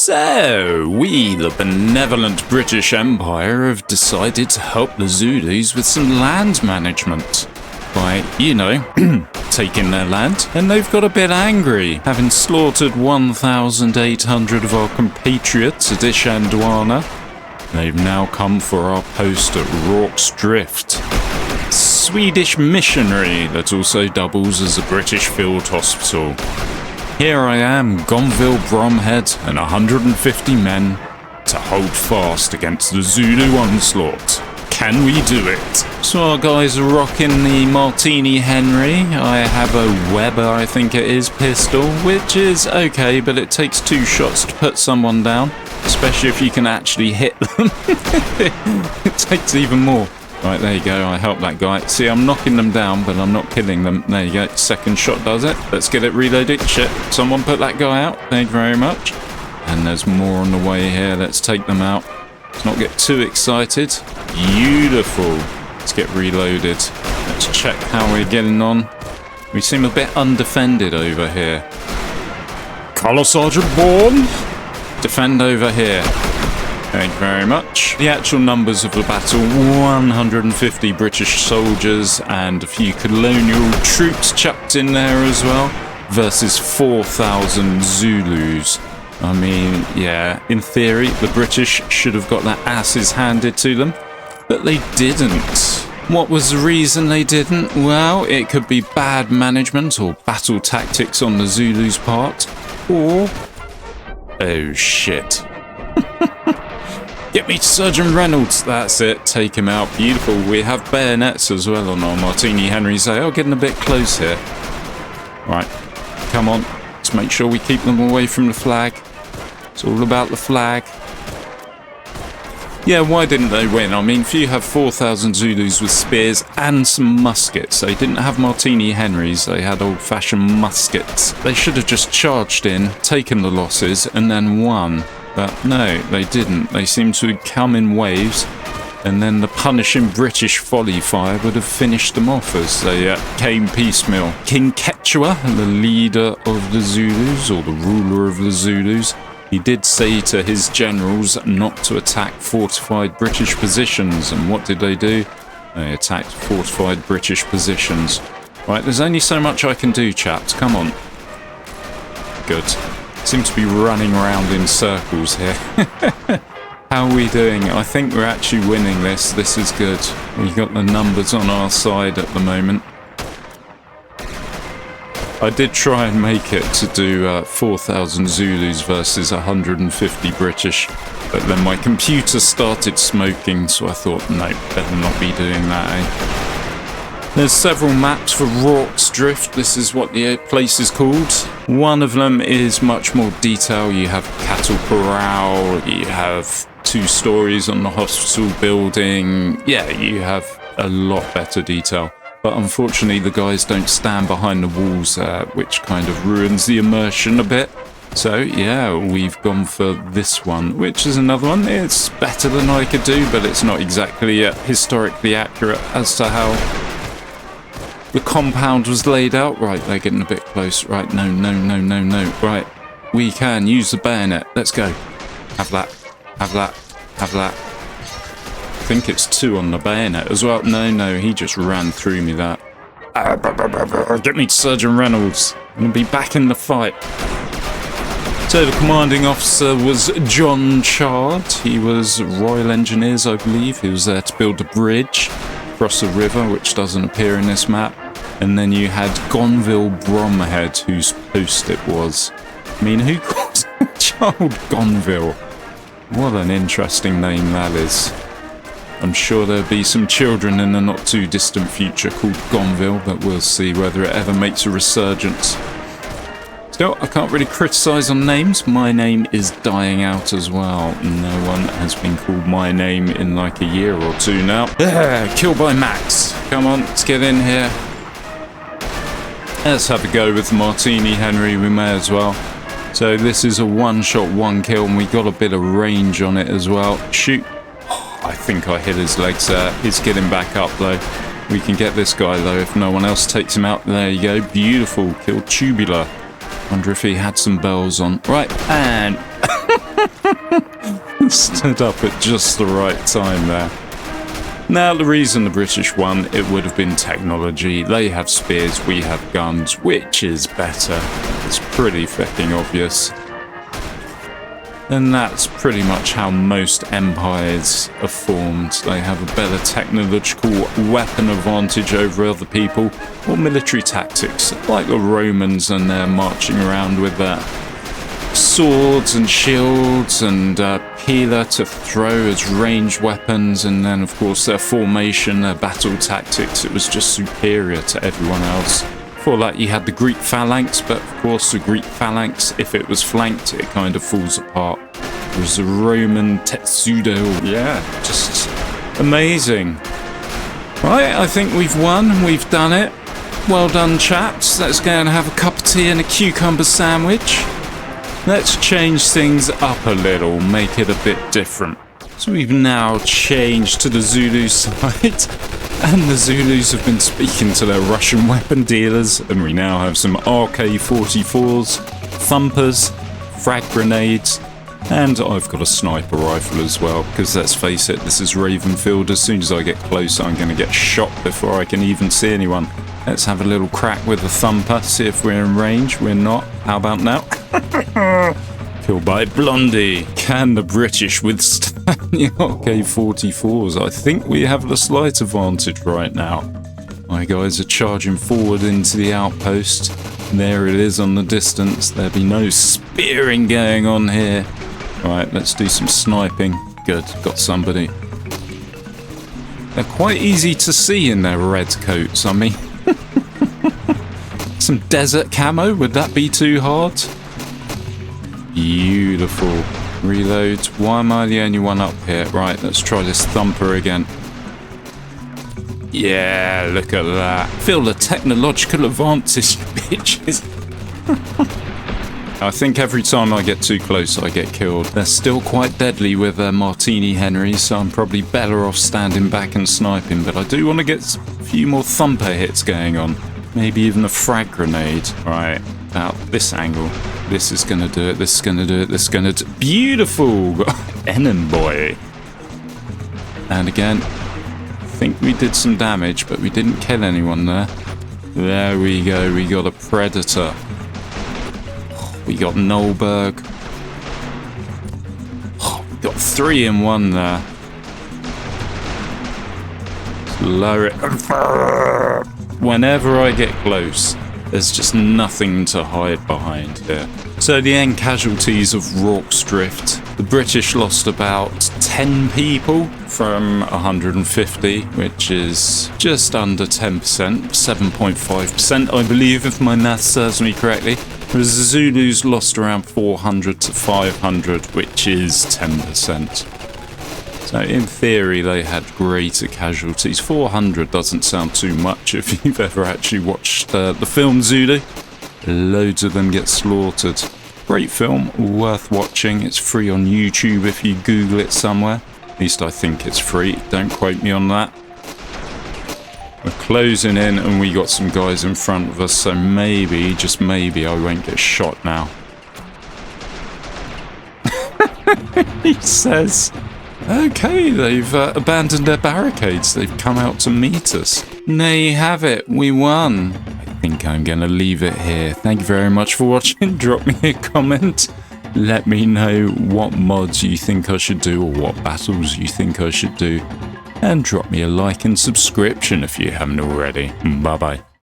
So, we, the benevolent British Empire, have decided to help the Zulus with some land management. By, you know, taking their land, and they've got a bit angry, having slaughtered 1,800 of our compatriots at Ishandwana. They've now come for our post at Rorke's Drift. Swedish missionary that also doubles as a British field hospital. Here I am, Gonville Bromhead, and 150 men to hold fast against the Zulu onslaught. Can we do it? So our guys are rocking the Martini Henry. I have a Weber, I think it is, pistol, which is okay, but it takes 2 shots to put someone down, especially if you can actually hit them. It takes even more. Right, there you go, I helped that guy. See, I'm knocking them down, but I'm not killing them. There you go, second shot does it. Let's get it reloaded. Shit, someone put that guy out. Thank you very much. And there's more on the way here. Let's take them out. Let's not get too excited. Beautiful. Let's get reloaded. Let's check how we're getting on. We seem a bit undefended over here. Colour Sergeant Bourne. Defend over here. Thank you very much. The actual numbers of the battle, 150 British soldiers and a few colonial troops chucked in there as well, versus 4,000 Zulus. I mean, yeah, in theory, the British should have got their asses handed to them, but they didn't. What was the reason they didn't? Well, it could be bad management or battle tactics on the Zulus' part, or... oh shit. Get me to Surgeon Reynolds. That's it. Take him out. Beautiful. We have bayonets as well on our Martini Henrys. They are getting a bit close here. Right. Come on. Let's make sure we keep them away from the flag. It's all about the flag. Yeah, why didn't they win? I mean, if you have 4,000 Zulus with spears and some muskets, they didn't have Martini Henrys, they had old-fashioned muskets. They should have just charged in, taken the losses, and then won. But no, they didn't. They seemed to come in waves, and then the punishing British volley fire would have finished them off as they came piecemeal. King Quechua, the leader of the Zulus, or the ruler of the Zulus, he did say to his generals not to attack fortified British positions, and what did they do? They attacked fortified British positions. Right, there's only so much I can do, chaps. Come on. Good. Seem to be running around in circles here. How are we doing? I think we're actually winning this. This is good. We've got the numbers on our side at the moment. I did try and make it to do 4,000 Zulus versus 150 British, but then my computer started smoking, so I thought, no, better not be doing that, eh? There's several maps for Rorke's Drift. This is what the place is called. One of them is much more detail. You have cattle corral, you have 2 stories on the hospital building. Yeah, you have a lot better detail. But unfortunately, the guys don't stand behind the walls, which kind of ruins the immersion a bit. So, yeah, we've gone for this one, which is another one. It's better than I could do, but it's not exactly historically accurate as to how the compound was laid out. Right, they're getting a bit close. Right, no. Right, we can use the bayonet. Let's go. Have that. I think it's 2 on the bayonet as well. No, he just ran through me that. Get me to Surgeon Reynolds. I'm going to be back in the fight. So the commanding officer was John Chard. He was Royal Engineers, I believe. He was there to build a bridge across a river, which doesn't appear in this map. And then you had Gonville Bromhead, whose post it was. I mean, who calls a child Gonville? What an interesting name that is. I'm sure there'll be some children in the not too distant future called Gonville, but we'll see whether it ever makes a resurgence. Still, I can't really criticise on names. My name is dying out as well. No one has been called my name in like a year or 2 now. Killed by Max. Come on, let's get in here. Let's have a go with the Martini Henry, we may as well. So this is a 1-shot, 1-kill, and we got a bit of range on it as well. Shoot. I think I hit his legs there. He's getting back up though. We can get this guy though if no one else takes him out. There you go. Beautiful. Killed Tubular. Wonder if he had some bells on. Right, and stood up at just the right time there. Now, the reason the British won, it would have been technology. They have spears, we have guns. Which is better? It's pretty fucking obvious. And that's pretty much how most empires are formed. They have a better technological weapon advantage over other people, or military tactics, like the Romans, and they're marching around with their swords and shields and pila to throw as ranged weapons, and then of course their formation, their battle tactics, it was just superior to everyone else. For that you had the Greek phalanx, but of course the Greek phalanx, if it was flanked, it kind of falls apart. It was the Roman Tetsudo. Yeah, just amazing. Right, I think we've won, we've done it. Well done, chaps. Let's go and have a cup of tea and a cucumber sandwich. Let's change things up a little, make it a bit different. So we've now changed to the Zulu side, and the Zulus have been speaking to their Russian weapon dealers, and we now have some RK-44s, thumpers, frag grenades, and I've got a sniper rifle as well, because let's face it, this is Ravenfield. As soon as I get closer, I'm going to get shot before I can even see anyone. Let's have a little crack with the thumper, see if we're in range. We're not. How about now? Killed by Blondie. Can the British withstand the RK-44s? I think we have the slight advantage right now. My guys are charging forward into the outpost. There it is on the distance. There'll be no spearing going on here. Right, let's do some sniping. Good, got somebody. They're quite easy to see in their red coats, I mean. Some desert camo, would that be too hard? Beautiful. Reload. Why am I the only one up here? Right, let's try this thumper again. Yeah, look at that. Feel the technological advances, bitches. I think every time I get too close, I get killed. They're still quite deadly with their Martini Henrys, so I'm probably better off standing back and sniping, but I do want to get a few more thumper hits going on. Maybe even a frag grenade. Right, about this angle. This is going to do it, this is going to do it, this is going to do it. Beautiful! Enon boy. And again, I think we did some damage, but we didn't kill anyone there. There we go, we got a Predator. We got Nolberg. We got 3 in 1 there. Lower it. Whenever I get close, there's just nothing to hide behind here. So the end casualties of Rorke's drift. The British lost about 10 people from 150, which is just under 10%, 7.5%, I believe, if my math serves me correctly. Whereas the Zulus lost around 400 to 500, which is 10%. So in theory, they had greater casualties. 400 doesn't sound too much if you've ever actually watched the film Zulu. Loads of them get slaughtered. Great film, worth watching. It's free on YouTube if you Google it somewhere. At least I think it's free. Don't quote me on that. We're closing in and we got some guys in front of us, so maybe, just maybe, I won't get shot now. He says... Okay, they've abandoned their barricades. They've come out to meet us. There you have it. We won. I think I'm going to leave it here. Thank you very much for watching. Drop me a comment. Let me know what mods you think I should do or what battles you think I should do. And drop me a like and subscription if you haven't already. Bye-bye.